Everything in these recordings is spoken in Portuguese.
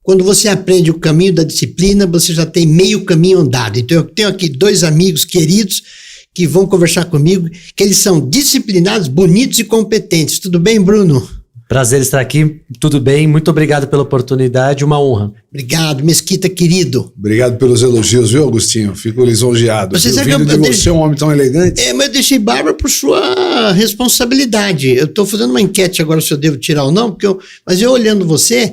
quando você aprende o caminho da disciplina, você já tem meio caminho andado. Então, eu tenho aqui 2 amigos queridos que vão conversar comigo, que eles são disciplinados, bonitos e competentes. Tudo bem, Bruno? Prazer estar aqui, tudo bem, muito obrigado pela oportunidade, uma honra. Obrigado, Mesquita, querido. Obrigado pelos elogios, viu, Agostinho? Fico lisonjeado. Você sabe vindo de você, um homem tão elegante. Mas eu deixei barba por sua responsabilidade. Eu estou fazendo uma enquete agora se eu devo tirar ou não, mas eu olhando você,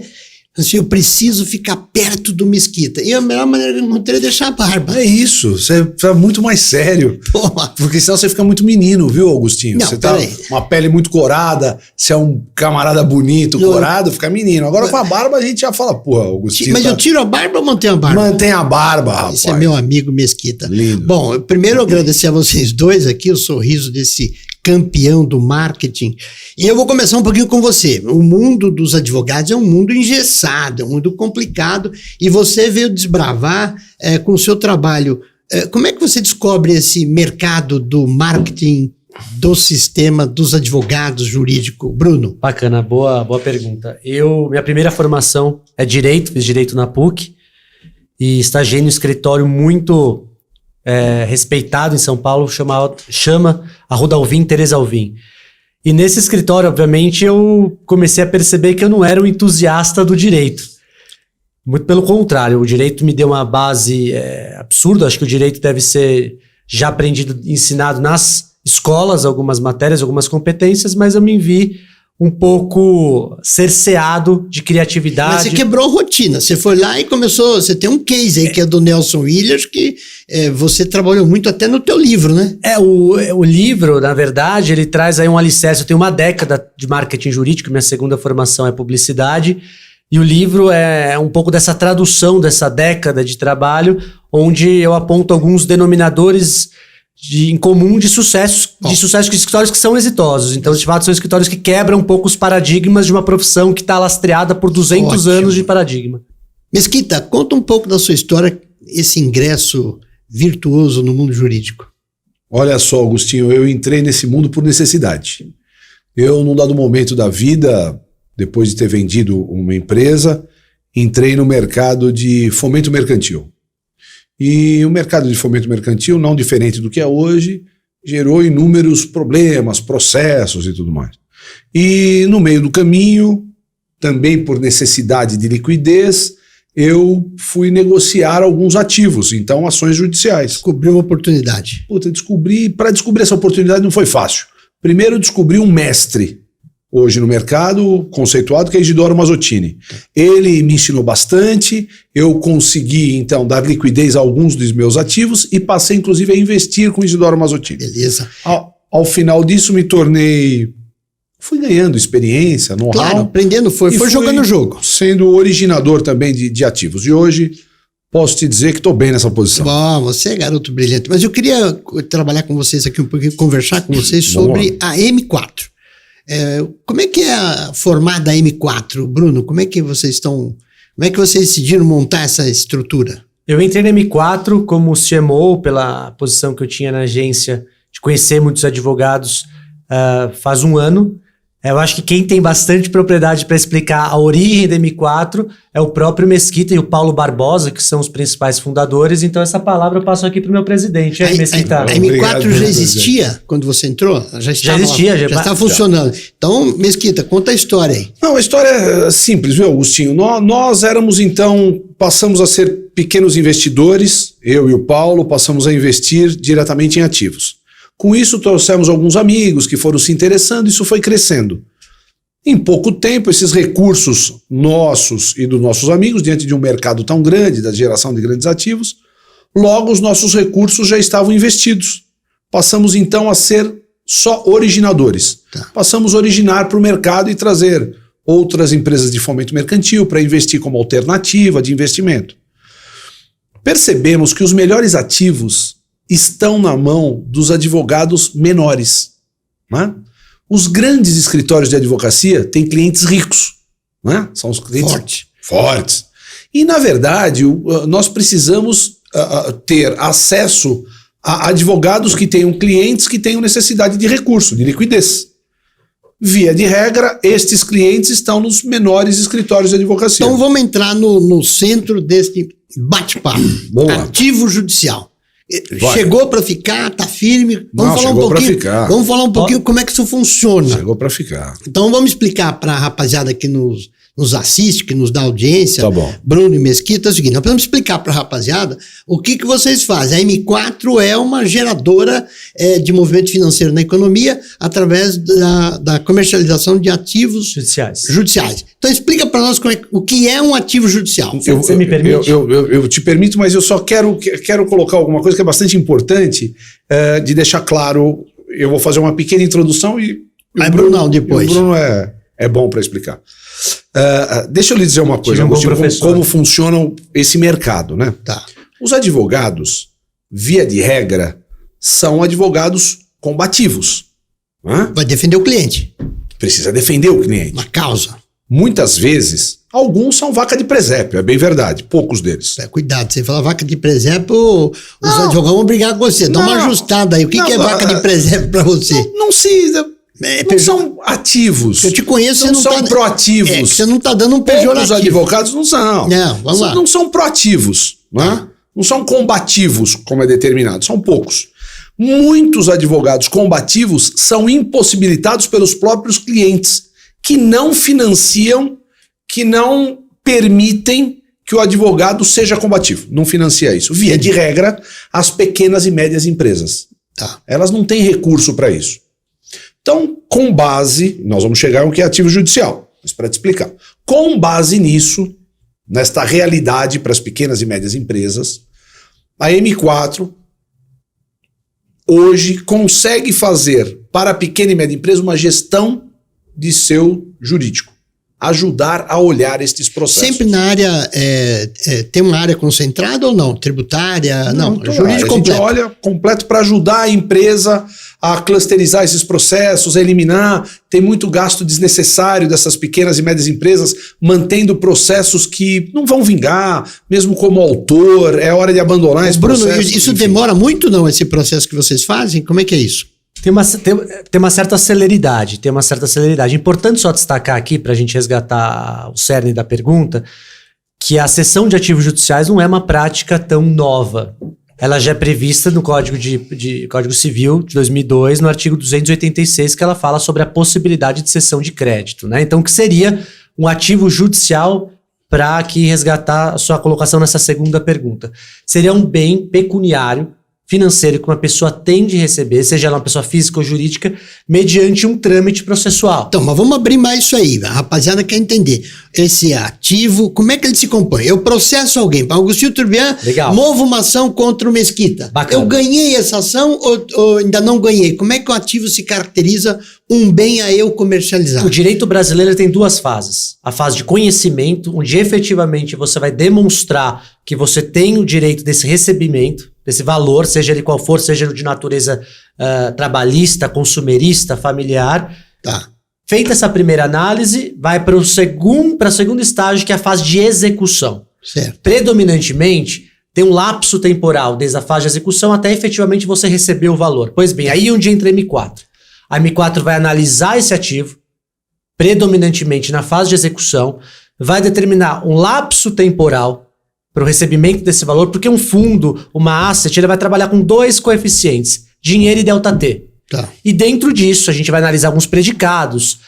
assim, eu preciso ficar perto do Mesquita. E a melhor maneira que eu encontrei é deixar a barba. É isso, você fica muito mais sério. Porra. Porque senão você fica muito menino, viu, Agostinho? Não, você tá uma pele muito corada, você é um camarada bonito, corado, fica menino. Agora com a barba a gente já fala, pô, Agostinho. Mas eu tiro a barba ou mantenho a barba? Mantém a barba, rapaz. Esse é meu amigo Mesquita. Lindo. Bom, primeiro eu agradecer a vocês dois aqui, o sorriso desse campeão do marketing. E eu vou começar um pouquinho com você. O mundo dos advogados é um mundo engessado, é um mundo complicado, e você veio desbravar com o seu trabalho. Como é que você descobre esse mercado do marketing, do sistema, dos advogados jurídico? Bruno? Bacana, boa pergunta. Minha primeira formação é Direito, fiz Direito na PUC, e estagiei no escritório muito respeitado em São Paulo, chama Arruda Alvim, Tereza Alvim. E nesse escritório, obviamente, eu comecei a perceber que eu não era um entusiasta do direito. Muito pelo contrário, o direito me deu uma base absurda. Acho que o direito deve ser já aprendido, ensinado nas escolas, algumas matérias, algumas competências, mas eu me vi um pouco cerceado de criatividade. Mas você quebrou a rotina, você foi lá e começou, você tem um case aí que é do Nelson Williams, que você trabalhou muito até no teu livro, né? O livro, na verdade, ele traz aí um alicerce. Eu tenho uma década de marketing jurídico, minha segunda formação é publicidade, e o livro é um pouco dessa tradução dessa década de trabalho, onde eu aponto alguns denominadores em comum de sucesso de escritórios que são exitosos. Então, de fato, são escritórios que quebram um pouco os paradigmas de uma profissão que está lastreada por 200 anos de paradigma. Mesquita, conta um pouco da sua história, esse ingresso virtuoso no mundo jurídico. Olha só, Agostinho, eu entrei nesse mundo por necessidade. Eu, num dado momento da vida, depois de ter vendido uma empresa, entrei no mercado de fomento mercantil. E o mercado de fomento mercantil, não diferente do que é hoje, gerou inúmeros problemas, processos e tudo mais. E no meio do caminho, também por necessidade de liquidez, eu fui negociar alguns ativos, então ações judiciais. Descobriu uma oportunidade. Para descobrir essa oportunidade não foi fácil. Primeiro eu descobri um mestre hoje no mercado, conceituado, que é Isidoro Mazzottini. Ele me ensinou bastante, eu consegui, então, dar liquidez a alguns dos meus ativos e passei, inclusive, a investir com Isidoro Mazzottini. Beleza. Ao final disso, fui ganhando experiência, know-how. Claro, aprendendo, foi jogando o jogo. Sendo originador também de ativos. E hoje, posso te dizer que estou bem nessa posição. Bom, você é garoto brilhante. Mas eu queria trabalhar com vocês aqui um pouquinho, conversar com vocês sobre a M4. Como é que é formada a M4, Bruno? Como é que vocês decidiram montar essa estrutura? Eu entrei na M4 como CMO, pela posição que eu tinha na agência, de conhecer muitos advogados faz um ano. Eu acho que quem tem bastante propriedade para explicar a origem da M4 é o próprio Mesquita e o Paulo Barbosa, que são os principais fundadores. Então essa palavra eu passo aqui para o meu presidente. E aí, Mesquita? A M4 já existia quando você entrou? Já estava funcionando. Então, Mesquita, conta a história aí. Não, a história é simples, viu, Agostinho? Nós éramos, então, passamos a ser pequenos investidores, eu e o Paulo, passamos a investir diretamente em ativos. Com isso, trouxemos alguns amigos que foram se interessando, isso foi crescendo. Em pouco tempo, esses recursos nossos e dos nossos amigos, diante de um mercado tão grande, da geração de grandes ativos, logo os nossos recursos já estavam investidos. Passamos então a ser só originadores. Passamos a originar para o mercado e trazer outras empresas de fomento mercantil para investir como alternativa de investimento. Percebemos que os melhores ativos estão na mão dos advogados menores. Né? Os grandes escritórios de advocacia têm clientes ricos. Né? São os clientes fortes. E, na verdade, nós precisamos ter acesso a advogados que tenham clientes que tenham necessidade de recurso, de liquidez. Via de regra, estes clientes estão nos menores escritórios de advocacia. Então vamos entrar no centro desse bate-papo. Ativo judicial. Vai. Chegou para ficar, tá firme. Vamos falar um chegou pra pouquinho. ficar. Vamos falar um pouquinho como é que isso funciona. Chegou para ficar. Então vamos explicar para a rapaziada que nos assiste, que nos dá audiência, Tá bom. Bruno e Mesquita, é o seguinte, nós precisamos explicar para a rapaziada o que vocês fazem. A M4 é uma geradora de movimento financeiro na economia através da comercialização de ativos judiciais. Então explica para nós o que é um ativo judicial. Você me permite? Eu te permito, mas eu só quero colocar alguma coisa que é bastante importante de deixar claro. Eu vou fazer uma pequena introdução e Vai, Brunão, depois. O Bruno é bom para explicar. Deixa eu lhe dizer uma coisa, Agostinho, como funciona esse mercado, né? Tá. Os advogados, via de regra, são advogados combativos. Né? Vai defender o cliente. Precisa defender o cliente. Uma causa. Muitas vezes, alguns são vaca de presépio, é bem verdade, poucos deles. Cuidado, você fala vaca de presépio, os advogados vão brigar com você. Dá uma ajustada aí. O que é vaca de presépio para você? Não são ativos. Eu te conheço, não são proativos. Você não está dando um pejorativo. Os advogados não são. Não, vamos lá. Não são proativos, né? Não são combativos, como é determinado, são poucos. Muitos advogados combativos são impossibilitados pelos próprios clientes, que não financiam, que não permitem que o advogado seja combativo. Não financia isso. Via de regra, as pequenas e médias empresas. Tá. Elas não têm recurso para isso. Então, com base, nós vamos chegar ao que é ativo judicial, mas para te explicar. Com base nisso, nesta realidade para as pequenas e médias empresas, a M4 hoje consegue fazer para a pequena e média empresa uma gestão de seu jurídico. Ajudar a olhar estes processos. Sempre na área, tem uma área concentrada ou não? Tributária? Não, jurídico completo. A gente olha completo para ajudar a empresa a clusterizar esses processos, a eliminar. Tem muito gasto desnecessário dessas pequenas e médias empresas, mantendo processos que não vão vingar, mesmo como autor, é hora de abandonar esse processo. Bruno, isso demora muito não, esse processo que vocês fazem? Como é que é isso? Tem uma certa celeridade, Importante só destacar aqui, para a gente resgatar o cerne da pergunta, que a cessão de ativos judiciais não é uma prática tão nova. Ela já é prevista no Código Civil de 2002, no artigo 286, que ela fala sobre a possibilidade de cessão de crédito, né? Então, o que seria um ativo judicial para aqui resgatar a sua colocação nessa segunda pergunta? Seria um bem pecuniário, financeiro, que uma pessoa tem de receber, seja ela uma pessoa física ou jurídica, mediante um trâmite processual. Então, mas vamos abrir mais isso aí. A rapaziada quer entender. Esse ativo, como é que ele se compõe? Eu processo alguém, para Agostinho Turbian, movo uma ação contra o Mesquita. Bacana. Eu ganhei essa ação ou ainda não ganhei? Como é que o ativo se caracteriza um bem a eu comercializar? O direito brasileiro tem duas fases. A fase de conhecimento, onde efetivamente você vai demonstrar que você tem o direito desse recebimento, desse valor, seja ele qual for, seja de natureza trabalhista, consumerista, familiar. Tá. Feita essa primeira análise, vai para o segundo estágio, que é a fase de execução. Certo. Predominantemente, tem um lapso temporal desde a fase de execução até efetivamente você receber o valor. Pois bem, aí onde entra a M4. A M4 vai analisar esse ativo, predominantemente na fase de execução, vai determinar um lapso temporal para o recebimento desse valor, porque um fundo, uma asset, ele vai trabalhar com dois coeficientes, dinheiro e delta T. Tá. E dentro disso, a gente vai analisar alguns predicados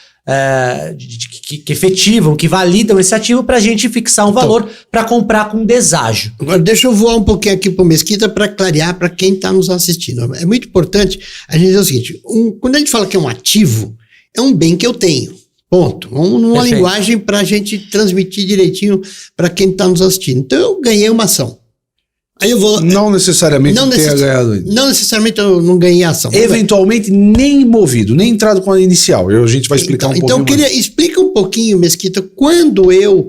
que efetivam, que validam esse ativo para a gente fixar um valor para comprar com deságio. Agora, deixa eu voar um pouquinho aqui para o Mesquita para clarear para quem está nos assistindo. É muito importante a gente dizer o seguinte, quando a gente fala que é um ativo, é um bem que eu tenho. Ponto. Uma linguagem para a gente transmitir direitinho para quem está nos assistindo. Então, eu ganhei uma ação. Aí eu vou. Não necessariamente tenha ganhado ainda. Não necessariamente eu não ganhei a ação. Eventualmente, nem movido, nem entrado com a inicial. A gente vai explicar um pouquinho. Então, explica um pouquinho, Mesquita, quando eu,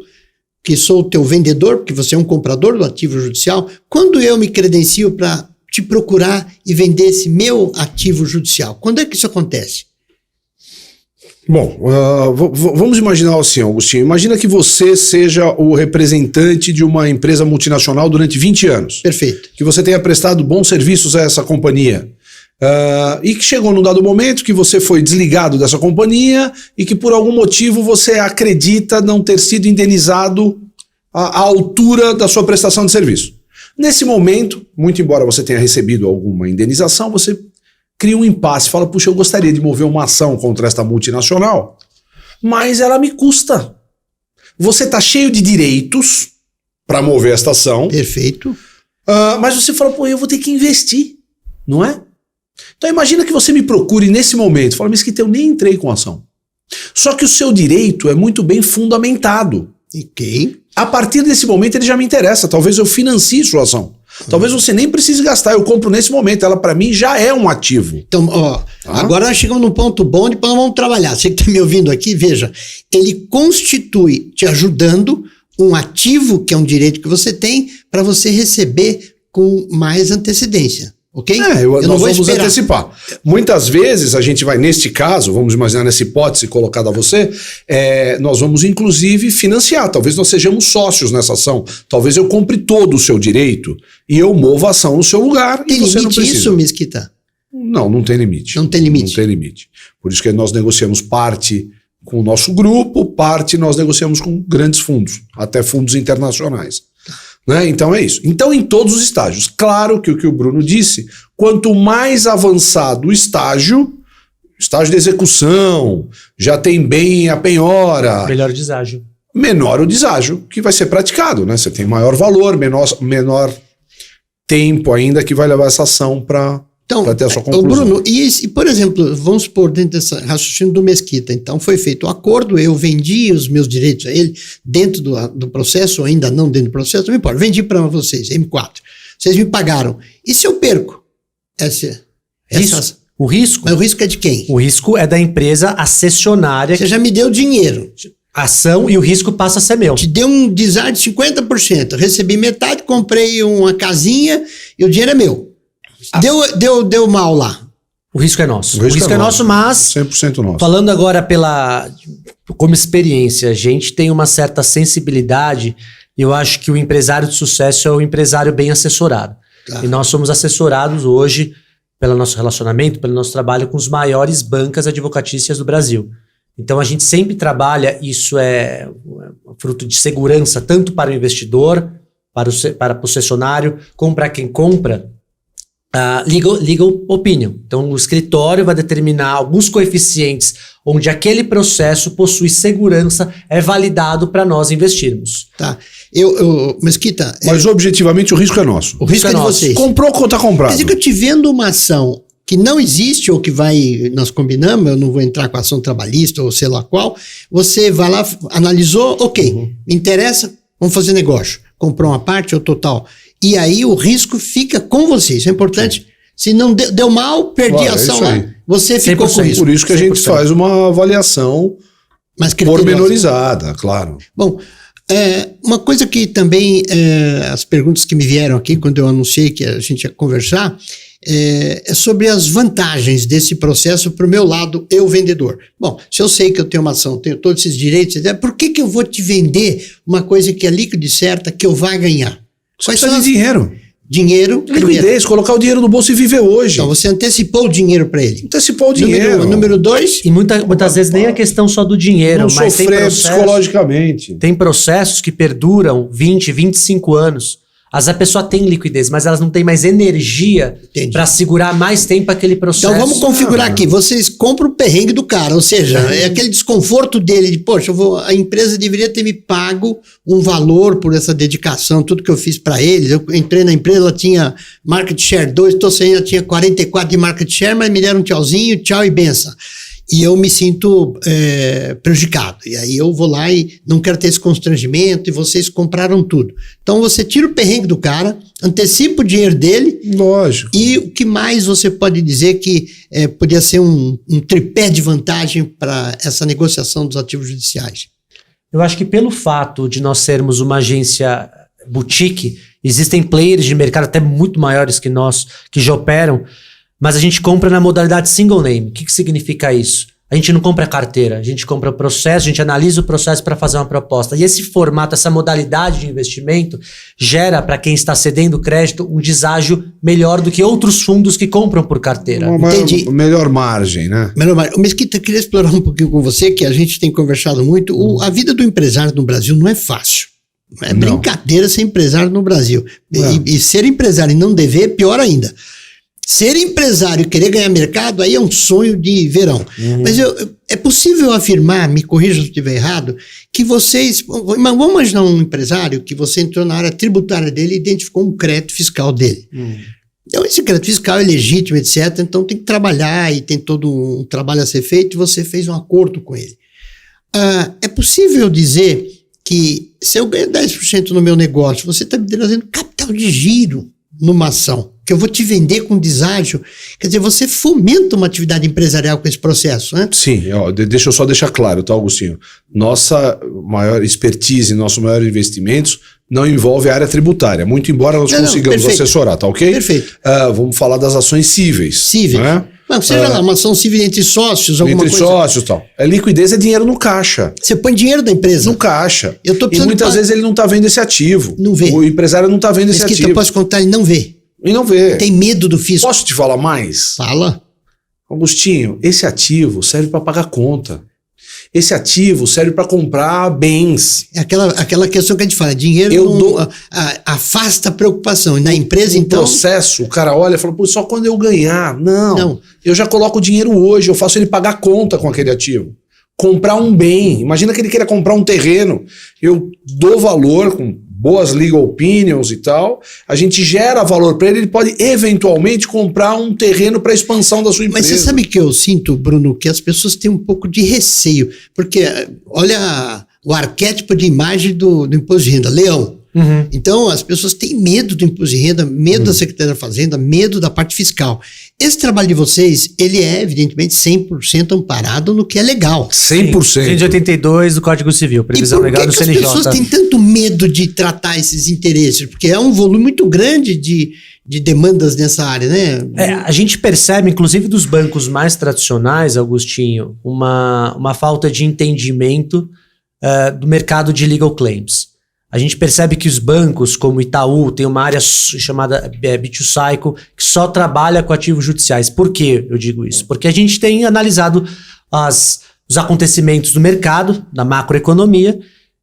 que sou o teu vendedor, porque você é um comprador do ativo judicial, quando eu me credencio para te procurar e vender esse meu ativo judicial? Quando é que isso acontece? Bom, vamos imaginar assim, Agostinho. Imagina que você seja o representante de uma empresa multinacional durante 20 anos. Perfeito. Que você tenha prestado bons serviços a essa companhia. E que chegou num dado momento que você foi desligado dessa companhia e que por algum motivo você acredita não ter sido indenizado à altura da sua prestação de serviço. Nesse momento, muito embora você tenha recebido alguma indenização, você cria um impasse, fala, puxa, eu gostaria de mover uma ação contra esta multinacional, mas ela me custa. Você está cheio de direitos para mover esta ação. Perfeito. Mas você fala, pô, eu vou ter que investir, não é? Então imagina que você me procure nesse momento, fala, Mesquita, eu nem entrei com a ação. Só que o seu direito é muito bem fundamentado. Ok. A partir desse momento ele já me interessa, talvez eu financie sua ação. Talvez você nem precise gastar, eu compro nesse momento, ela para mim já é um ativo. Então, agora nós chegamos num ponto bom, depois nós vamos trabalhar. Você que está me ouvindo aqui, veja, ele constitui, te ajudando, um ativo, que é um direito que você tem, para você receber com mais antecedência. Ok? Nós vamos antecipar. Muitas vezes a gente vai, neste caso, vamos imaginar nessa hipótese colocada a você, nós vamos inclusive financiar. Talvez nós sejamos sócios nessa ação. Talvez eu compre todo o seu direito e eu mova a ação no seu lugar. Tem e você não limite precisa. Isso, Mesquita? Não tem limite. Não tem limite. Não tem limite. Por isso que nós negociamos parte com o nosso grupo, parte nós negociamos com grandes fundos, até fundos internacionais. Né? Então é isso. Então em todos os estágios. Claro que o que o Bruno disse, quanto mais avançado o estágio de execução, já tem bem a penhora. Melhor o deságio. Menor o deságio que vai ser praticado. Né? Você tem maior valor, menor tempo ainda que vai levar essa ação para ter a sua conclusão. Bruno, e por exemplo, vamos supor dentro desse raciocínio do Mesquita, então foi feito o acordo, eu vendi os meus direitos a ele dentro do processo, ou ainda não dentro do processo, não importa, vendi para vocês, M4, vocês me pagaram, e se eu perco? O risco? Mas o risco é de quem? O risco é da empresa acessionária. Você já me deu dinheiro. Ação, e o risco passa a ser meu. Te deu um desar de 50%, recebi metade, comprei uma casinha e o dinheiro é meu. Deu mal lá. O risco é nosso. O risco é nosso, mas 100% nosso. Falando agora como experiência, a gente tem uma certa sensibilidade. Eu acho que o empresário de sucesso é o empresário bem assessorado. Tá. E nós somos assessorados hoje pelo nosso relacionamento, pelo nosso trabalho com os maiores bancas advocatícias do Brasil. Então a gente sempre trabalha, isso é fruto de segurança, tanto para o investidor, para o concessionário, como para quem compra. Legal opinion. Então o escritório vai determinar alguns coeficientes onde aquele processo possui segurança, é validado para nós investirmos. Tá. Mesquita... Mas objetivamente o risco é nosso. O risco é de vocês. Comprou quando está comprado. Quer dizer que eu te vendo uma ação que não existe ou que nós combinamos, eu não vou entrar com a ação trabalhista ou sei lá qual, você vai lá, analisou, ok, me interessa, vamos fazer negócio. Comprou uma parte ou total. E aí o risco fica com você, isso é importante. Sim. Se não deu mal, perdi a ação lá, você ficou com isso. Por isso que a gente faz uma avaliação pormenorizada, claro. Bom, uma coisa que também, as perguntas que me vieram aqui quando eu anunciei que a gente ia conversar, é sobre as vantagens desse processo para o meu lado, eu vendedor. Bom, se eu sei que eu tenho uma ação, tenho todos esses direitos, por que eu vou te vender uma coisa que é líquida e certa, que eu vá ganhar? Você precisa de dinheiro. Dinheiro. Liquidez, colocar o dinheiro no bolso e viver hoje. Então você antecipou o dinheiro para ele. Antecipou o dinheiro. Número 2. E muitas vezes nem a questão só do dinheiro, não mas sofrer psicologicamente. Tem processos que perduram 20, 25 anos. Às vezes a pessoa tem liquidez, mas elas não têm mais energia para segurar mais tempo aquele processo. Então vamos configurar aqui. Vocês compram o perrengue do cara, ou seja, é aquele desconforto dele de, poxa, a empresa deveria ter me pago um valor por essa dedicação, tudo que eu fiz para eles. Eu entrei na empresa, ela tinha market share 2, estou saindo, ela tinha 44 de market share, mas me deram um tchauzinho, tchau e benção. E eu me sinto prejudicado. E aí eu vou lá e não quero ter esse constrangimento e vocês compraram tudo. Então você tira o perrengue do cara, antecipa o dinheiro dele. Lógico. E o que mais você pode dizer que podia ser um tripé de vantagem para essa negociação dos ativos judiciais? Eu acho que pelo fato de nós sermos uma agência boutique, existem players de mercado até muito maiores que nós, que já operam, mas a gente compra na modalidade single name. O que significa isso? a gente não compra carteira, a gente compra o processo, a gente analisa o processo para fazer uma proposta. E esse formato, essa modalidade de investimento gera para quem está cedendo crédito um deságio melhor do que outros fundos que compram por carteira. Entendi. Melhor margem, né? Melhor margem. O Mesquita, eu queria explorar um pouquinho com você, que a gente tem conversado muito. A vida do empresário no Brasil não é fácil. É brincadeira ser empresário no Brasil. E ser empresário e não dever é pior ainda. Ser empresário e querer ganhar mercado, aí é um sonho de verão. Mas é possível afirmar, me corrija se eu estiver errado, que vocês... Vamos imaginar um empresário que você entrou na área tributária dele e identificou um crédito fiscal dele. Então, esse crédito fiscal é legítimo, etc. Então, tem que trabalhar e tem todo um trabalho a ser feito e você fez um acordo com ele. É possível dizer que se eu ganho 10% no meu negócio, você está me trazendo capital de giro numa ação, que eu vou te vender com deságio. Quer dizer, você fomenta uma atividade empresarial com esse processo, né? Sim, deixa eu só deixar claro, tá, Augustinho? Nossa maior expertise, nossos maiores investimentos não envolve a área tributária, muito embora nós consigamos assessorar, tá ok? Perfeito. Vamos falar das ações cíveis. Cíveis. Né? Não, seja lá, uma ação civil entre sócios, alguma coisa. Entre sócios e tal. Liquidez é dinheiro no caixa. Você põe dinheiro da empresa. No caixa. Eu tô e muitas vezes ele não está vendo esse ativo. Não vê. O empresário não está vendo esse ativo. Eu posso contar, ele não vê. E não vê. Tem medo do fisco. Posso te falar mais? Fala. Augustinho, esse ativo serve para pagar conta. Esse ativo serve para comprar bens. É aquela questão que a gente fala, dinheiro afasta a preocupação. E na empresa, então... No processo, o cara olha e fala, pô, só quando eu ganhar. Não, eu já coloco o dinheiro hoje, eu faço ele pagar conta com aquele ativo. Comprar um bem. Imagina que ele queira comprar um terreno. Eu dou valor com boas legal opinions e tal, a gente gera valor para ele pode eventualmente comprar um terreno para expansão da sua empresa. Mas você sabe que eu sinto, Bruno, que as pessoas têm um pouco de receio, porque olha o arquétipo de imagem do imposto de renda, leão. Então as pessoas têm medo do imposto de renda, medo da Secretaria da Fazenda, medo da parte fiscal. Esse trabalho de vocês, ele é evidentemente 100% amparado no que é legal. 100%. 182 do Código Civil, previsão legal do CNJ. Por que as pessoas têm tanto medo de tratar esses interesses? Porque é um volume muito grande de demandas nessa área, né? A gente percebe, inclusive dos bancos mais tradicionais, Augustinho, uma falta de entendimento do mercado de legal claims. A gente percebe que os bancos, como Itaú, tem uma área chamada B2Cycle, que só trabalha com ativos judiciais. Por que eu digo isso? Porque a gente tem analisado os acontecimentos do mercado, da macroeconomia,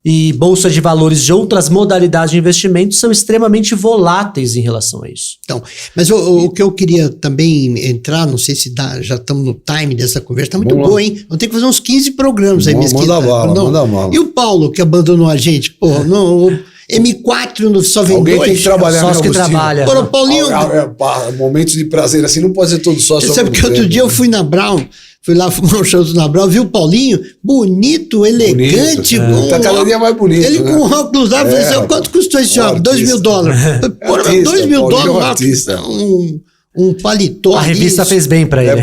e bolsas de valores de outras modalidades de investimento são extremamente voláteis em relação a isso. Então, mas o que eu queria também entrar, não sei se já estamos no time dessa conversa, tá muito boa, hein? Vamos ter que fazer uns 15 programas aí, Mesquita. Manda bala. E o Paulo, que abandonou a gente? Pô, não... M4 só vem alguém dois. Tem que trabalhar, sócio que trabalha. Pô, Paulinho... Momentos de prazer assim não pode ser todo sócio. Você sabe que outro dia eu fui na Brown, fui lá fumar um show na Brown, vi o Paulinho, bonito, elegante. Tá cada dia mais bonito. Ele com óculos lá, falei assim, quanto custou esse óculos? $2.000. Porra, $2.000, um paletó. A revista fez bem pra ele. É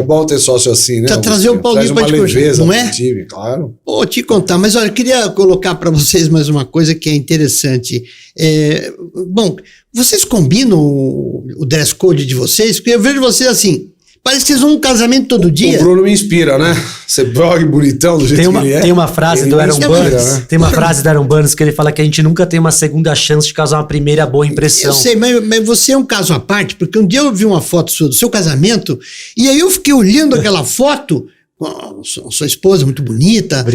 bom ter sócio assim, né? Pra trazer o Paulinho pra leveza, não é? Time, claro. Pô, te contar, mas olha, eu queria colocar para vocês mais uma coisa que é interessante. Bom, vocês combinam o dress code de vocês? Porque eu vejo vocês assim, parece que vocês vão num casamento todo dia. O Bruno me inspira, né? Você blog bonitão do jeito que ele é. Tem uma frase do Aaron Burns, né? Tem uma frase do Aaron Burns que ele fala que a gente nunca tem uma segunda chance de causar uma primeira boa impressão. Eu sei, mas você é um caso à parte, porque um dia eu vi uma foto sua do seu casamento, e aí eu fiquei olhando aquela foto, sua esposa muito bonita,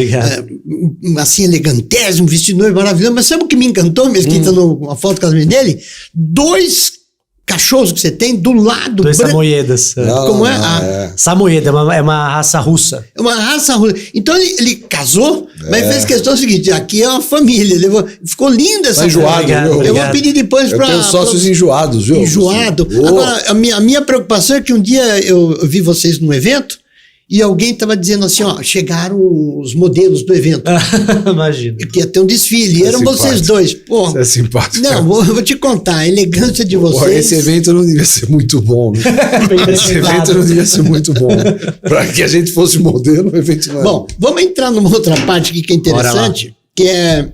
assim, elegantésimo, vestido noivo maravilhoso, mas sabe o que me encantou, Mesquita, na foto do casamento dele? 2 cachorros que você tem do lado. 2 samoyedas. Como é? Samoyeda é uma raça russa. É uma raça russa. Então ele casou, mas fez questão do seguinte: aqui é uma família. Ficou linda essa enjoado, eu vou pedir depois para. Eu tenho sócios enjoados, viu? Enjoado. Agora, a minha preocupação é que um dia eu vi vocês num evento. E alguém estava dizendo assim, ó, chegaram os modelos do evento. Imagina. Que ia ter um desfile. E eram vocês dois. Pô, você é simpático. Não, vou te contar. A elegância de vocês. Pô, esse evento não devia ser muito bom. Né? Esse evento não devia ser muito bom. Para que a gente fosse modelo, o evento não era. Bom, vamos entrar numa outra parte aqui que é interessante, que é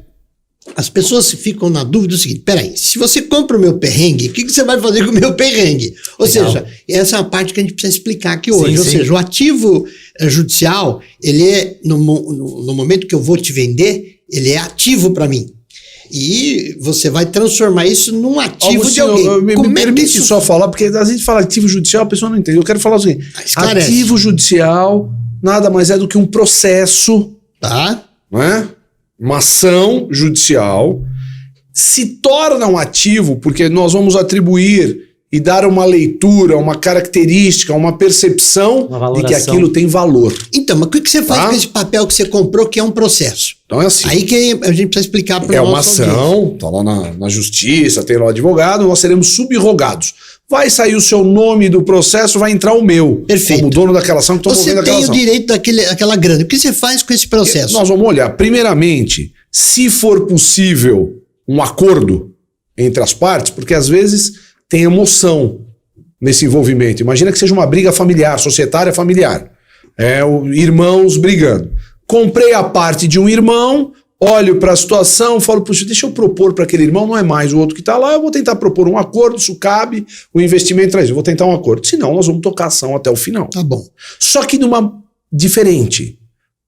as pessoas ficam na dúvida do seguinte: peraí, se você compra o meu perrengue, o que você vai fazer com o meu perrengue? Ou Legal. seja, essa é a parte que a gente precisa explicar aqui hoje. Sim, Ou sim. seja, o ativo judicial, ele é, no momento que eu vou te vender, ele é ativo para mim. E você vai transformar isso num ativo de alguém. Me Como é que permite isso- só falar, porque a gente fala ativo judicial, a pessoa não entende. Eu quero falar o seguinte: Esclarece. ativo judicial nada mais é do que um processo, Tá? não é? Uma ação judicial se torna um ativo porque nós vamos atribuir e dar uma leitura, uma característica, uma percepção Uma de que valoração. aquilo tem valor. Então, mas o que você faz Tá. com esse papel que você comprou, que é um processo? Então é assim. Aí que a gente precisa explicar para É uma ação, tá lá na justiça, tem lá o advogado, nós seremos subrogados. Vai sair o seu nome do processo, vai entrar o meu. Perfeito. Como dono daquela ação que estou Você movendo aquela tem o ação. direito daquela grana. O que você faz com esse processo? Nós vamos olhar, primeiramente, se for possível um acordo entre as partes, porque às vezes tem emoção nesse envolvimento. Imagina que seja uma briga familiar, societária familiar. Irmãos brigando. Comprei a parte de um irmão, olho para a situação, falo, puxa, deixa eu propor para aquele irmão, não é mais o outro que está lá, eu vou tentar propor um acordo, isso cabe, o investimento traz, eu vou tentar um acordo. Senão, nós vamos tocar a ação até o final. Tá bom. Só que numa diferente.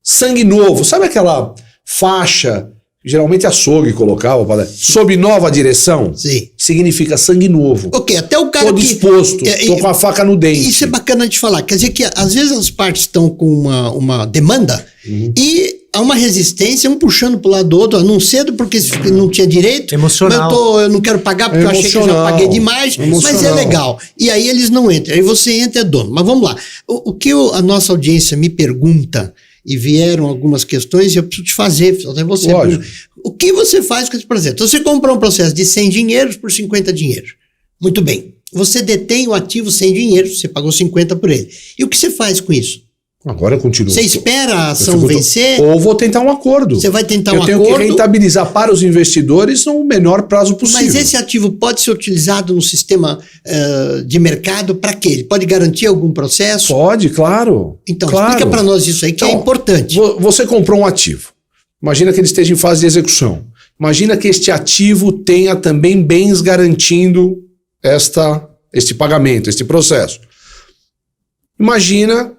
Sangue novo. Sabe aquela faixa que geralmente açougue colocava, sob nova direção? Sim. Significa sangue novo. Ok, até o cara Tô que... disposto, tô com a faca no dente. Isso é bacana de falar. Quer dizer que às vezes as partes estão com uma demanda e há uma resistência, um puxando pro lado do outro. Não cedo porque não tinha direito. Emocional. Mas eu não quero pagar porque eu achei que eu já Emocional. paguei demais. Mas é Emocional. legal. E aí eles não entram. Aí você entra é dono. Mas vamos lá. O que a nossa audiência me pergunta, e vieram algumas questões, e eu preciso te fazer, até você. Lógico. O que você faz com esse processo? Então, você comprou um processo de 100 dinheiros por 50 dinheiros. Muito bem. Você detém o ativo sem dinheiro, você pagou 50 por ele. E o que você faz com isso? Agora eu continuo. Você espera a ação Eu fico- vencer? Ou vou tentar um acordo. Você vai tentar eu um tenho acordo? que rentabilizar para os investidores no menor prazo possível. Mas esse ativo pode ser utilizado no sistema de mercado para quê? Ele pode garantir algum processo? Pode, claro. Então, claro. explica para nós isso aí, que é Então, importante. Você comprou um ativo. Imagina que ele esteja em fase de execução. Imagina que este ativo tenha também bens garantindo este pagamento, este processo. Imagina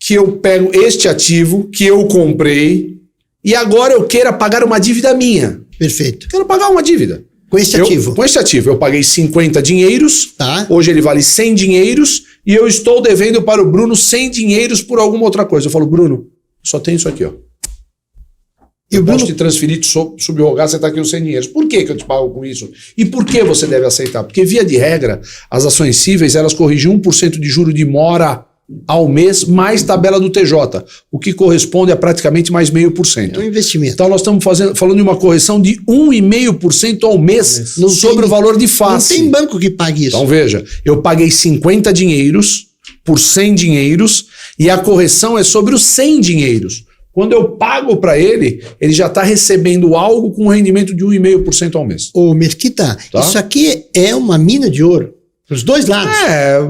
que eu pego este ativo que eu comprei e agora eu queira pagar uma dívida minha. Perfeito. Quero pagar uma dívida. Com esse ativo. Com este ativo, eu paguei 50 dinheiros, Tá. hoje ele vale 100 dinheiros e eu estou devendo para o Bruno 100 dinheiros por alguma outra coisa. Eu falo, Bruno, só tem isso aqui, ó. E Eu o posso Bruno, te transferir, subrogar, você está aqui os 100 dinheiros. Por que eu te pago com isso? E por que você deve aceitar? Porque, via de regra, as ações cíveis, elas corrigem 1% de juro de mora ao mês, mais tabela do TJ, o que corresponde a praticamente mais 0,5%. é um investimento. Então, nós estamos falando de uma correção de 1,5% ao mês Não sobre tem- o valor de Não face. tem banco que pague isso. Então, veja, eu paguei 50 dinheiros por 100 dinheiros e a correção é sobre os 100 dinheiros. Quando eu pago para ele, ele já está recebendo algo com um rendimento de 1,5% ao mês. Ô, Mesquita, Tá. isso aqui é uma mina de ouro. Os dois lados. É,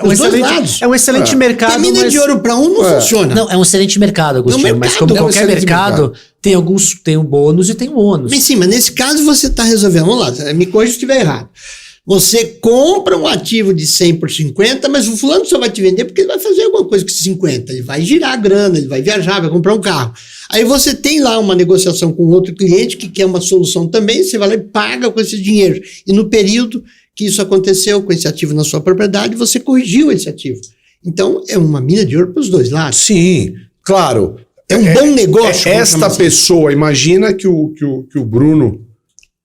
Os dois lados. É um excelente É. mercado. Porque a mina mas- de ouro para um não funciona. Não, é um excelente mercado, Agostinho. É um mas mercado. como É um qualquer excelente mercado, tem o bônus e tem o ônus. Mas sim, mas nesse caso você está resolvendo. Vamos lá, me corrija se estiver errado. Você compra um ativo de 100 por 50, mas o fulano só vai te vender porque ele vai fazer alguma coisa com esses 50. Ele vai girar a grana, ele vai viajar, vai comprar um carro. Aí você tem lá uma negociação com outro cliente que quer uma solução também, você vai lá e paga com esse dinheiro. E no período que isso aconteceu com esse ativo na sua propriedade, você corrigiu esse ativo. Então, é uma mina de ouro para os dois lados. sim, claro. É um bom negócio. vamos Esta chamar assim. pessoa, imagina que o Bruno,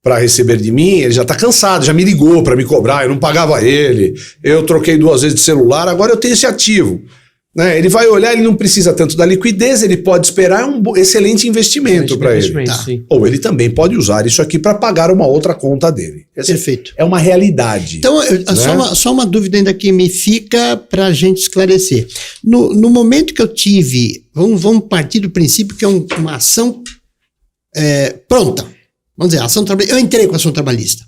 para receber de mim, ele já está cansado, já me ligou para me cobrar, eu não pagava ele, eu troquei 2 vezes de celular, agora eu tenho esse ativo. Né? Ele vai olhar, ele não precisa tanto da liquidez, ele pode esperar, é um excelente investimento para ele. Investimento, Tá. sim. Ou ele também pode usar isso aqui para pagar uma outra conta dele. Essa Perfeito. é uma realidade. Então, só uma dúvida ainda que me fica para a gente esclarecer. No momento que eu tive, vamos partir do princípio que é uma ação pronta. Vamos dizer, ação trabalhista. Eu entrei com a ação trabalhista.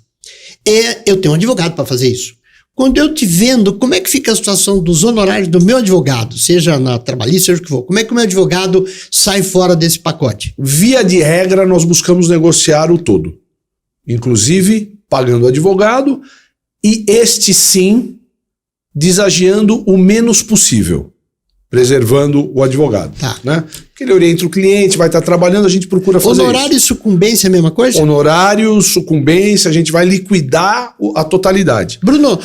Eu tenho um advogado para fazer isso. quando eu te vendo, como é que fica a situação dos honorários do meu advogado, seja na trabalhista, seja o que for? Como é que o meu advogado sai fora desse pacote? Via de regra, nós buscamos negociar o todo, inclusive pagando o advogado e este sim desagiando o menos possível, preservando o advogado. Tá. Né? Porque ele orienta o cliente, vai estar trabalhando, a gente procura fazer Honorário isso. e sucumbência é a mesma coisa? Honorário, sucumbência, a gente vai liquidar a totalidade. Bruno,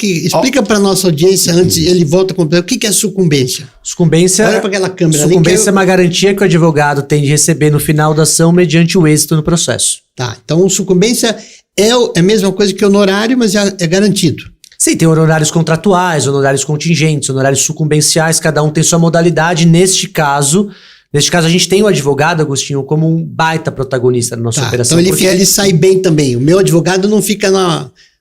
explica para nossa audiência antes, ele volta a completar, o que é sucumbência? Sucumbência, Olha para aquela câmera ali. sucumbência é uma garantia que o advogado tem de receber no final da ação mediante o êxito no processo. Tá, então sucumbência é a mesma coisa que honorário, mas é garantido. Sim, tem honorários contratuais, honorários contingentes, honorários sucumbenciais, cada um tem sua modalidade. Neste caso, a gente tem o advogado, Agostinho, como um baita protagonista na nossa operação. Então ele sai bem também. O meu advogado não fica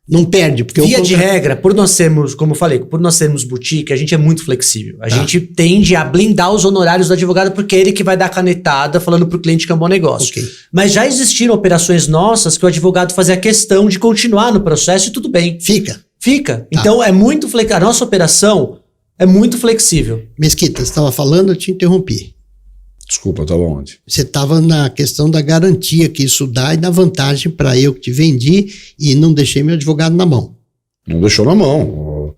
não perde. Porque via de regra, por nós sermos, como eu falei, por nós sermos boutique, a gente é muito flexível. A gente tende a blindar os honorários do advogado porque é ele que vai dar canetada falando pro cliente que é um bom negócio. Okay. Mas já existiram operações nossas que o advogado fazia questão de continuar no processo e tudo bem. Fica. Então é muito flexível. A nossa operação é muito flexível. Mesquita, você estava falando, eu te interrompi. Desculpa, estava onde? Você estava na questão da garantia que isso dá e da vantagem para eu que te vendi e não deixei meu advogado na mão. Não deixou na mão.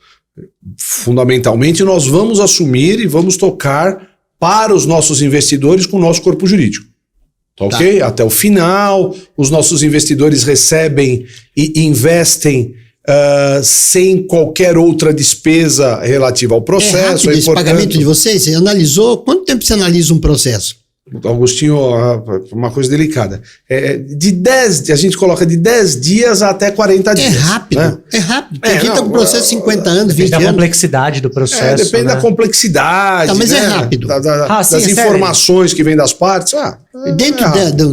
Fundamentalmente, nós vamos assumir e vamos tocar para os nossos investidores com o nosso corpo jurídico. Tá ok? Até o final, os nossos investidores recebem e investem sem qualquer outra despesa relativa ao processo. É rápido esse pagamento de vocês? Você analisou? Quanto tempo você analisa um processo? Augustinho, uma coisa delicada. A gente coloca de 10 dias até 40 dias. É rápido, né? é rápido. Tem gente tá com processo de 50 anos, 20 Depende anos. da complexidade do processo. Depende da complexidade. Tá, mas né? é rápido. Das informações que vêm das partes. Dentro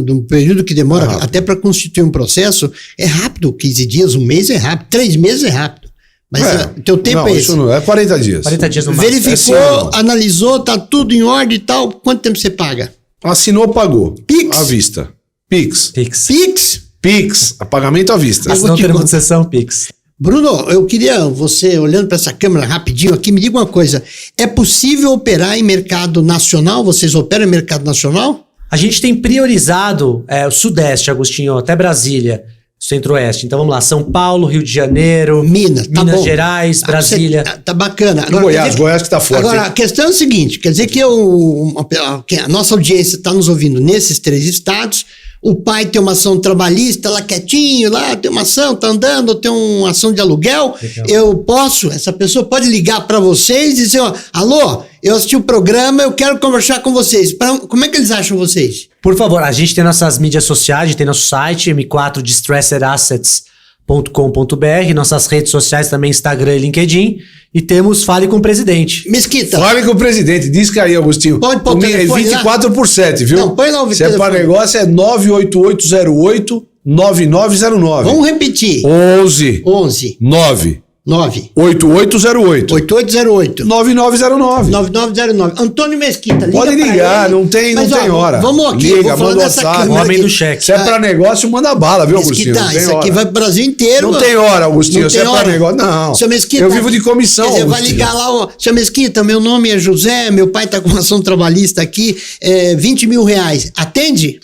do período que demora até para constituir um processo, é rápido. 15 dias, um mês é rápido. 3 meses é rápido. Mas o teu tempo é esse. Isso não é 40 dias. 40 dias no máximo. Verificou, analisou, tá tudo em ordem e tal. Quanto tempo você paga? Assinou, pagou. Pix. À vista. Pix. Pix. Pagamento à vista. Assinou termo de sessão, Pix. Bruno, eu queria, você olhando para essa câmera rapidinho aqui, me diga uma coisa. É possível operar em mercado nacional? Vocês operam em mercado nacional? A gente tem priorizado o Sudeste, Agostinho, até Brasília, Centro-Oeste. Então vamos lá, São Paulo, Rio de Janeiro, Minas Gerais, Brasília. Tá bacana. Agora, Goiás que tá forte. Agora, a questão é o seguinte, quer dizer que a nossa audiência está nos ouvindo nesses 3 estados, o pai tem uma ação trabalhista lá quietinho, lá tem uma ação, tá andando, tem uma ação de aluguel, essa pessoa pode ligar para vocês e dizer, alô, eu assisti o programa, eu quero conversar com vocês. Como é que eles acham vocês? Por favor, a gente tem nossas mídias sociais, tem nosso site, m4distresserassets.com.br, nossas redes sociais também, Instagram e LinkedIn, e temos Fale com o Presidente. Mesquita. Fale com o presidente, diz que aí, Agostinho. Pode pôr o telefone 24 por 7, viu? Não, põe lá o Se é para negócio, é 98808-9909. Vamos repetir. 11 9 8808 8808 9909. 9909. Antônio Mesquita, liga. Pode ligar, ele. não tem hora. Vamos aqui, liga, vou manda dessa WhatsApp. O homem aqui. do cheque. Se é para negócio, manda bala, viu, Agostinho? Mesquita, Não tem isso hora. aqui vai pro Brasil inteiro. Não tem hora, Agostinho. Não Se é tem para hora. negócio, não. Seu Mesquita, eu vivo de comissão, quer dizer, vai Agostinho. ligar lá, seu Mesquita, meu nome é José, meu pai tá com uma ação trabalhista aqui, 20 mil reais. Atende?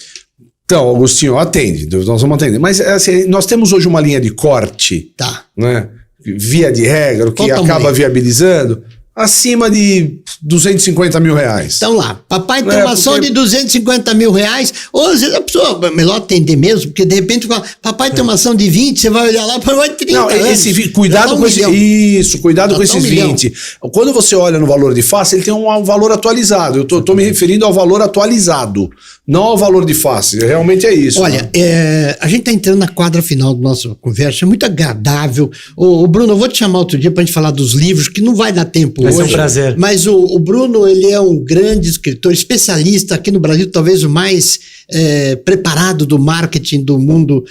Então, Agostinho, atende. Nós vamos atender. Mas assim, nós temos hoje uma linha de corte, Tá. né? Via de regra, o que Qual acaba tamanho? viabilizando, acima de 250 mil reais. Então lá, papai tem uma ação de 250 mil reais, ou às vezes a pessoa, melhor atender mesmo, porque de repente, papai tem uma ação de 20, você vai olhar lá, vai 30 Não, anos. Cuidado com milhão. cuidado Já com dá esses 1 milhão. 20. Quando você olha no valor de face, ele tem um valor atualizado. Eu tô me referindo ao valor atualizado, não ao valor de face. Realmente é isso. Olha, a gente está entrando na quadra final da nossa conversa, é muito agradável. O Bruno, eu vou te chamar outro dia para a gente falar dos livros, que não vai dar tempo Vai hoje. ser um prazer. Mas o Bruno, ele é um grande escritor, especialista aqui no Brasil, talvez o mais preparado do marketing do mundo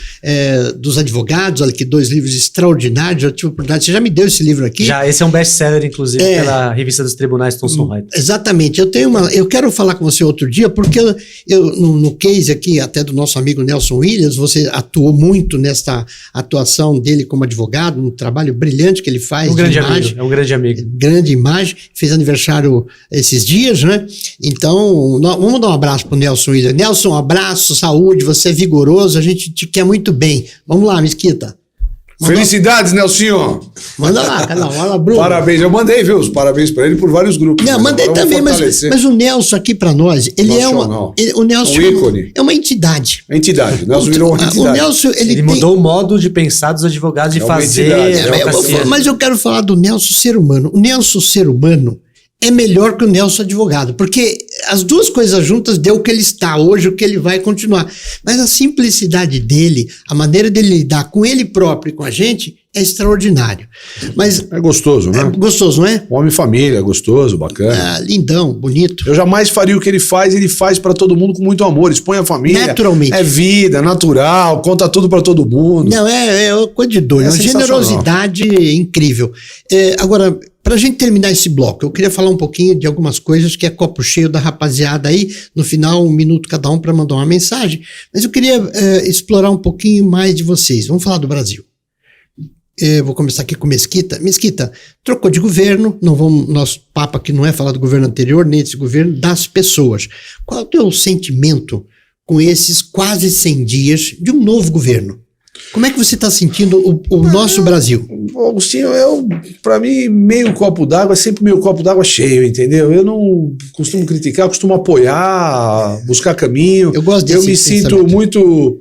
dos advogados. Olha que 2 livros extraordinários, já tive a oportunidade. Você já me deu esse livro aqui? Já, esse é um best-seller, inclusive, pela revista dos tribunais Thomson Reuters. Exatamente. Eu quero falar com você outro dia, porque eu no case aqui até do nosso amigo Nelson Williams, você atuou muito nesta atuação dele como advogado, um trabalho brilhante que ele faz. Um grande amigo, é um grande amigo. Grande imagem, fez aniversário esses dias, né? Então, vamos dar um abraço pro Nelson Williams. Nelson, um abraço, saúde, você é vigoroso, a gente te quer muito bem. Vamos lá, Mesquita. Felicidades, Nelsinho! Manda lá, canal. Olha, Bruno. Parabéns, eu mandei, viu? Os parabéns pra ele por vários grupos. Não, mandei também, mas o Nelson aqui pra nós, ele o Nelson um ícone. É uma entidade. Entidade, o Nelson virou uma entidade. O Nelson, ele mudou o modo de pensar dos advogados, de fazer. Mas eu quero falar do Nelson ser humano. O Nelson ser humano é melhor que o Nelson advogado, porque as duas coisas juntas deu o que ele está hoje, o que ele vai continuar. Mas a simplicidade dele, a maneira dele lidar com ele próprio e com a gente é extraordinário. Mas é gostoso, né? É gostoso, não é? Homem família, gostoso, bacana. Lindão, bonito. Eu jamais faria o que ele faz para todo mundo com muito amor, expõe a família. Naturalmente. É vida, natural, conta tudo para todo mundo. Não, é coisa de doido, é uma generosidade incrível. Agora, pra gente terminar esse bloco, eu queria falar um pouquinho de algumas coisas que é copo cheio da rapaziada aí, no final 1 minuto cada um para mandar uma mensagem, mas eu queria explorar um pouquinho mais de vocês. Vamos falar do Brasil. Vou começar aqui com Mesquita. Mesquita, trocou de governo, nosso papo aqui não é falar do governo anterior, nem desse governo, das pessoas. Qual é o teu sentimento com esses quase 100 dias de um novo governo? Como é que você está sentindo o nosso Brasil? Agostinho, para mim, meio copo d'água é sempre meio copo d'água cheio, entendeu? Eu não costumo criticar, eu costumo apoiar, buscar caminho. Eu gosto desse me sinto muito,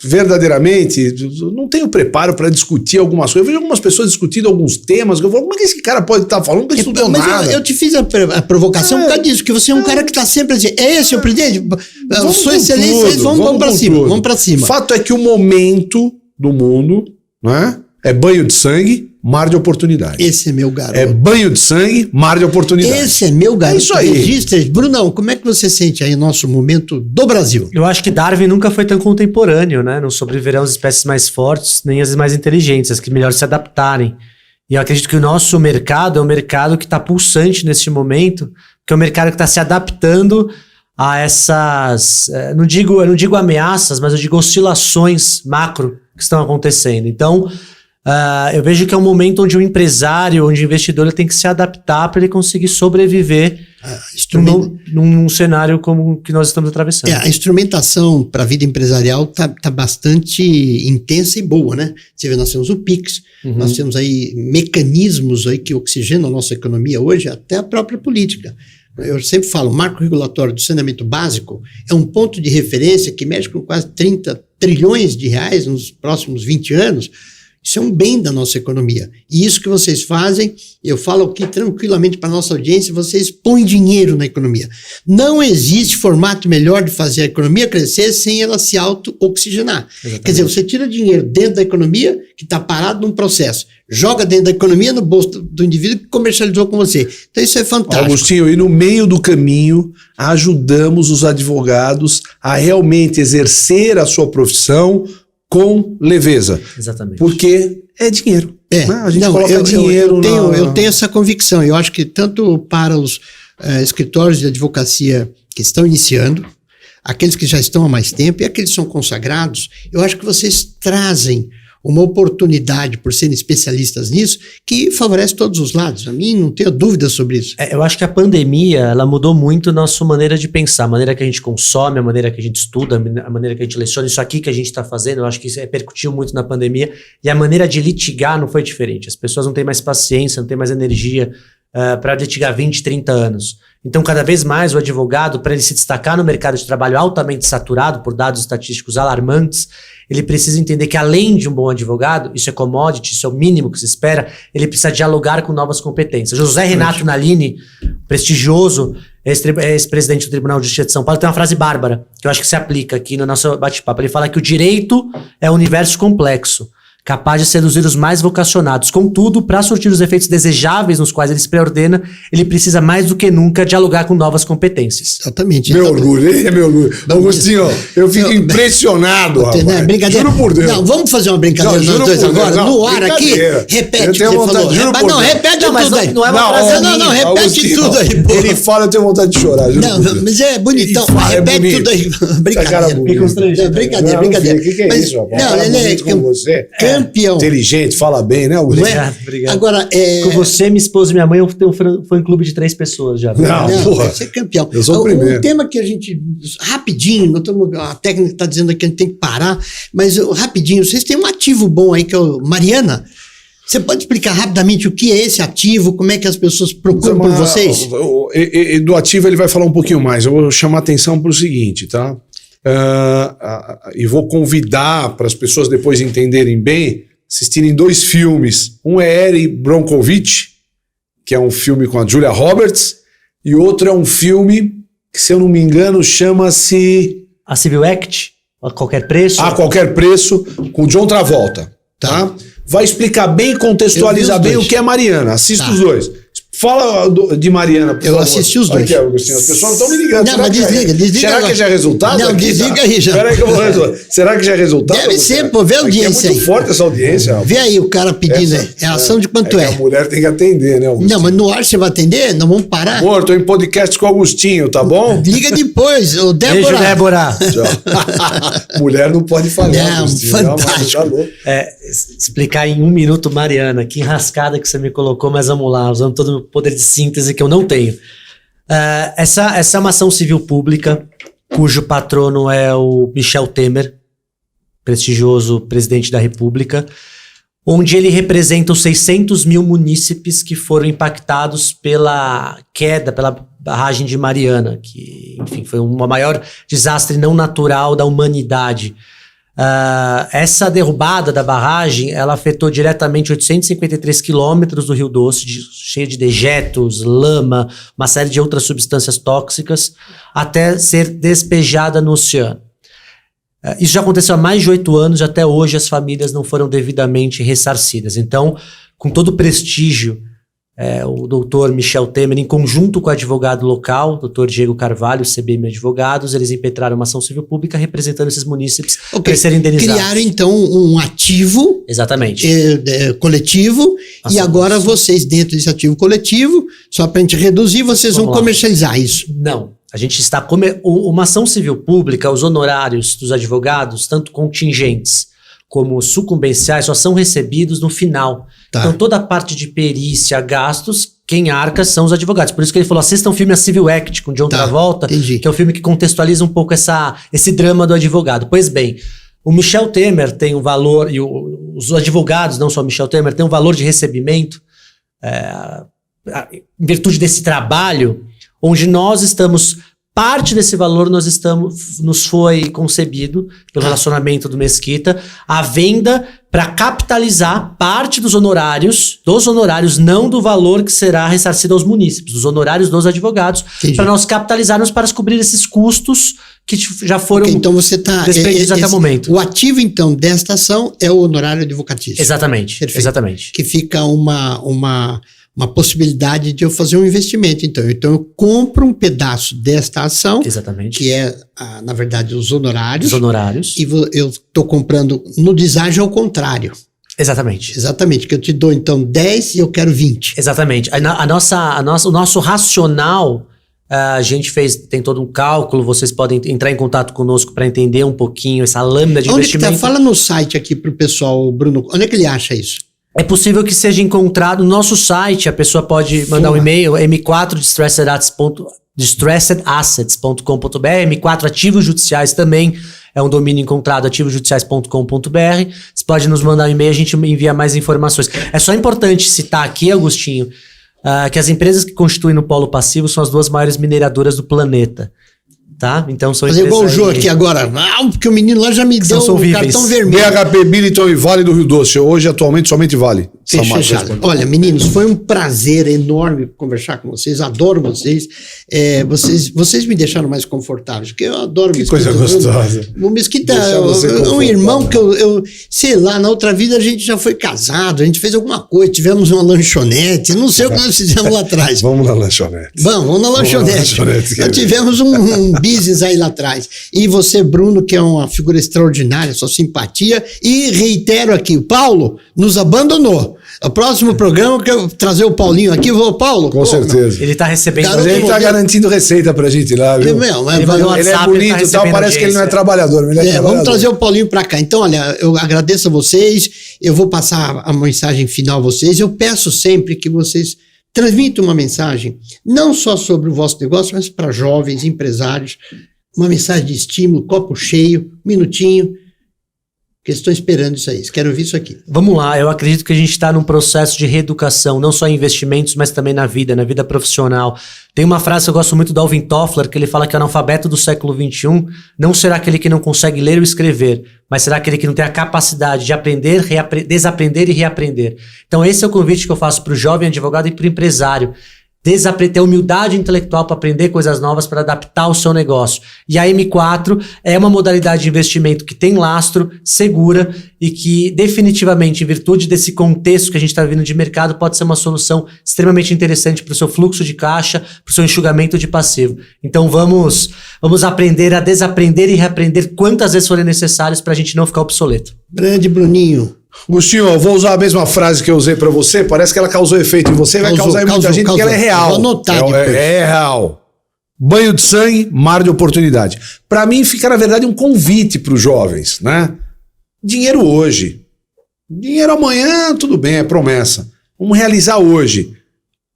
verdadeiramente, não tenho preparo para discutir algumas coisas. Eu vejo algumas pessoas discutindo alguns temas, eu falo, como é que esse cara pode estar falando que ele estudou nada? Eu te fiz a provocação por causa disso, que você é um cara que está sempre a dizer, é esse o presidente? Sua excelência, vamos para cima, vamos para cima. Fato é que o momento do mundo, né, é banho de sangue, mar de oportunidade. Esse é meu garoto. É banho de sangue, mar de oportunidade. Esse é meu garoto. É isso aí. Registra. Brunão, como é que você sente aí o nosso momento do Brasil? Eu acho que Darwin nunca foi tão contemporâneo, né? Não sobreviverão as espécies mais fortes, nem as mais inteligentes, as que melhor se adaptarem. E eu acredito que o nosso mercado é um mercado que está pulsante neste momento, que é um mercado que está se adaptando a essas, eu não digo ameaças, mas eu digo oscilações macro que estão acontecendo. Então, eu vejo que é um momento onde o empresário, onde o investidor ele tem que se adaptar para ele conseguir sobreviver num cenário como que nós estamos atravessando. A instrumentação para a vida empresarial tá bastante intensa e boa, né? Você vê, nós temos o PIX, nós temos aí mecanismos aí que oxigenam a nossa economia hoje, até a própria política. Eu sempre falo, o marco regulatório do saneamento básico é um ponto de referência que mexe com quase 30 trilhões de reais nos próximos 20 anos. Isso é um bem da nossa economia. E isso que vocês fazem, eu falo aqui tranquilamente para a nossa audiência, vocês põem dinheiro na economia. Não existe formato melhor de fazer a economia crescer sem ela se auto-oxigenar. Quer dizer, você tira dinheiro dentro da economia, que está parado num processo, joga dentro da economia no bolso do indivíduo que comercializou com você. Então isso é fantástico. Agostinho, e no meio do caminho, ajudamos os advogados a realmente exercer a sua profissão com leveza. Exatamente. Porque é dinheiro. Né? A gente coloca dinheiro. Eu tenho essa convicção. Eu acho que tanto para os escritórios de advocacia que estão iniciando, aqueles que já estão há mais tempo e aqueles que são consagrados, eu acho que vocês trazem uma oportunidade, por serem especialistas nisso, que favorece todos os lados. A mim, não tenho dúvida sobre isso. Eu acho que a pandemia, ela mudou muito a nossa maneira de pensar, a maneira que a gente consome, a maneira que a gente estuda, a maneira que a gente leciona. Isso aqui que a gente está fazendo, eu acho que isso repercutiu muito na pandemia. E a maneira de litigar não foi diferente. As pessoas não têm mais paciência, não têm mais energia para litigar 20, 30 anos. Então, cada vez mais o advogado, para ele se destacar no mercado de trabalho altamente saturado por dados estatísticos alarmantes, ele precisa entender que, além de um bom advogado, isso é commodity, isso é o mínimo que se espera, ele precisa dialogar com novas competências. José Renato Nalini, prestigioso ex-presidente do Tribunal de Justiça de São Paulo, tem uma frase bárbara, que eu acho que se aplica aqui no nosso bate-papo. Ele fala que o direito é um universo complexo, capaz de seduzir os mais vocacionados. Contudo, para surtir os efeitos desejáveis nos quais ele se preordena, ele precisa mais do que nunca dialogar com novas competências. Exatamente. Meu orgulho, ele é meu orgulho. Augustinho, eu fico impressionado, rapaz. Não, brincadeira. Juro por Deus. Não, vamos fazer uma brincadeira nós dois agora, no ar aqui. Repete o que você falou. Não, repete tudo aí. Não é uma frase Não, repete Augustinho, tudo aí, pô. Ele fala, eu tenho vontade de chorar. Juro Não, por Deus. mas é bonitão. Ele fala, Repete tudo aí. Brincadeira. bonito. Brincadeira. O que é Mas, isso, rapaz? não, Fala ele é bonito com você. campeão. Inteligente, fala bem, né, Augustinho? Não é? Obrigado. Agora, Com você, minha esposa e minha mãe, eu tenho um fã-clube de 3 pessoas já. Não, porra. você é campeão. Eu sou o primeiro. Um tema que a gente, rapidinho, a técnica está dizendo que a gente tem que parar, mas rapidinho, vocês têm um ativo bom aí, que é o Mariana. Você pode explicar rapidamente o que é esse ativo, como é que as pessoas procuram por vocês? Do ativo ele vai falar um pouquinho mais. Eu vou chamar atenção para o seguinte, tá? E vou convidar para as pessoas depois entenderem bem, assistirem 2 filmes. Um é Erin Brockovich, que é um filme com a Julia Roberts, e outro é um filme que, se eu não me engano, chama-se A Civil Act, a qualquer preço. A Qualquer Preço, com John Travolta. Tá? Vai explicar bem, contextualizar bem o que é Mariana. Assista os 2. Fala de Mariana, por Eu favor. assisti os 2. Aqui, Augustinho, as pessoas não estão me ligando. Não, mas desliga Será agora. que já é resultado? Não, aqui, desliga tá? aí já. Espera aí que eu vou resolver. Será que já é resultado? Deve ser, pô, vê a audiência É aí. muito forte essa audiência. Vê aí o cara pedindo aí. É a ação de quanto que é. a mulher tem que atender, né, Augustinho? Não, mas no ar você vai atender? Não vamos parar? Amor, tô em podcast com o Augustinho, tá bom? Liga depois, ô Beijo, Débora. Débora. Mulher não pode falhar, Não, Augustinho. fantástico. Tá louco. Explicar em 1 minuto, Mariana, que enrascada que você me colocou, mas vamos lá, usando todo o poder de síntese que eu não tenho. Essa é uma ação civil pública, cujo patrono é o Michel Temer, prestigioso presidente da República, onde ele representa os 600 mil munícipes que foram impactados pela queda, pela barragem de Mariana, que, enfim, foi o maior desastre não natural da humanidade. Essa derrubada da barragem, ela afetou diretamente 853 quilômetros do Rio Doce, cheio de dejetos, lama, uma série de outras substâncias tóxicas, até ser despejada no oceano. Isso já aconteceu há mais de 8 anos e até hoje as famílias não foram devidamente ressarcidas. Então, com todo o prestígio, o doutor Michel Temer, em conjunto com o advogado local, doutor Diego Carvalho, CBM Advogados, eles impetraram uma ação civil pública representando esses munícipes para serem indenizados. Criaram, então, um ativo Exatamente. coletivo e agora vocês, dentro desse ativo coletivo, só para a gente reduzir, vocês vão comercializar isso. Não. A gente está... Uma ação civil pública, os honorários dos advogados, tanto contingentes como sucumbenciais, só são recebidos no final. Tá. Então, toda a parte de perícia, gastos, quem arca são os advogados. Por isso que ele falou, assistam o filme A Civil Act, com John Travolta, entendi. que é um filme que contextualiza um pouco esse drama do advogado. Pois bem, o Michel Temer tem um valor, e os advogados, não só o Michel Temer, tem um valor de recebimento, em virtude desse trabalho, onde nós estamos... Parte desse valor nos foi concebido pelo relacionamento do Mesquita, a venda para capitalizar parte dos honorários, não do valor que será ressarcido aos munícipes, dos honorários dos advogados, para nós capitalizarmos para cobrir esses custos que já foram então você despendidos até o momento. O ativo, então, desta ação é o honorário advocatício. Exatamente. Perfeito. Exatamente. Que fica uma possibilidade de eu fazer um investimento. Então eu compro um pedaço desta ação, Exatamente. que é, na verdade, os honorários. Os honorários. E eu estou comprando no deságio ao contrário. Exatamente. Exatamente, que eu te dou, então, 10 e eu quero 20. Exatamente. O nosso racional, a gente tem todo um cálculo, vocês podem entrar em contato conosco para entender um pouquinho essa lâmina de investimento. Onde que tá? Fala no site aqui para o pessoal, Bruno, onde é que ele acha isso? É possível que seja encontrado no nosso site, a pessoa pode mandar um e-mail, m4distressedassets.com.br, M4 Ativos Judiciais também é um domínio encontrado, ativosjudiciais.com.br. Você pode nos mandar um e-mail, a gente envia mais informações. É só importante citar aqui, Agostinho, que as empresas que constituem no polo passivo são as 2 maiores mineradoras do planeta. Tá? Então são fazer igual o Jô aqui agora. porque o menino lá já me deu o cartão vermelho. BHP, Billiton e Vale do Rio Doce. Hoje, atualmente, somente Vale. Fechado. Olha, meninos, foi um prazer enorme conversar com vocês. Adoro vocês. Vocês me deixaram mais confortáveis, porque eu adoro Mesquita. Que coisa gostosa. O Mesquita é um irmão que eu sei lá, na outra vida a gente já foi casado, a gente fez alguma coisa, tivemos uma lanchonete, não sei o que nós fizemos lá atrás. Vamos na lanchonete. Vamos na lanchonete. Nós tivemos um business aí lá atrás. E você, Bruno, que é uma figura extraordinária, sua simpatia. E reitero aqui, o Paulo nos abandonou. O próximo programa que eu trazer o Paulinho aqui, eu vou, Paulo. Com certeza. Ele tá recebendo. Mas ele tá garantindo receita pra gente lá, viu? Ele é bonito e tal, parece que ele não é trabalhador. Vamos trazer o Paulinho pra cá. Então, olha, eu agradeço a vocês, eu vou passar a mensagem final a vocês. Eu peço sempre que vocês transmitam uma mensagem, não só sobre o vosso negócio, mas para jovens, empresários, uma mensagem de estímulo, copo cheio, minutinho. Porque estão esperando isso aí, quero ouvir isso aqui. Vamos lá, eu acredito que a gente está num processo de reeducação, não só em investimentos, mas também na vida profissional. Tem uma frase que eu gosto muito do Alvin Toffler, que ele fala que o analfabeto do século XXI não será aquele que não consegue ler ou escrever, mas será aquele que não tem a capacidade de aprender, desaprender e reaprender. Então esse é o convite que eu faço para o jovem advogado e para o empresário. Ter humildade intelectual para aprender coisas novas, para adaptar o seu negócio. E a M4 é uma modalidade de investimento que tem lastro, segura e que definitivamente, em virtude desse contexto que a gente está vivendo de mercado, pode ser uma solução extremamente interessante para o seu fluxo de caixa, para o seu enxugamento de passivo. Então vamos aprender a desaprender e reaprender quantas vezes forem necessárias para a gente não ficar obsoleto. Grande Bruninho. Agostinho, eu vou usar a mesma frase que eu usei pra você, parece que ela causou efeito em você, vai causar em muita gente, porque ela é real. Vou anotar é real. Banho de sangue, mar de oportunidade. Pra mim fica, na verdade, um convite pros jovens, né? Dinheiro hoje. Dinheiro amanhã, tudo bem, é promessa. Vamos realizar hoje.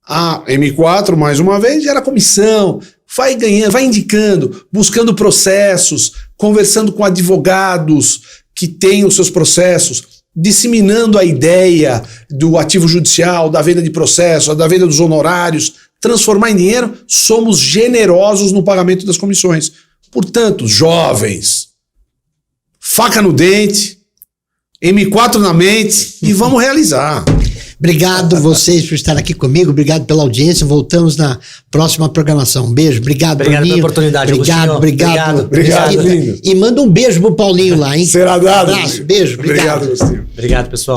A M4, mais uma vez, gera comissão, vai ganhando, vai indicando, buscando processos, conversando com advogados que têm os seus processos, disseminando a ideia do ativo judicial, da venda de processo, da venda dos honorários, transformar em dinheiro, somos generosos no pagamento das comissões. Portanto, jovens, faca no dente, M4 na mente e vamos realizar. Obrigado vocês por estar aqui comigo, obrigado pela audiência, voltamos na próxima programação. Um beijo, obrigado Bruninho. Obrigado pela oportunidade, obrigado. E manda um beijo pro Paulinho lá, hein? Será dado. Um abraço, beijo, obrigado. Obrigado, Agostinho. Obrigado, pessoal.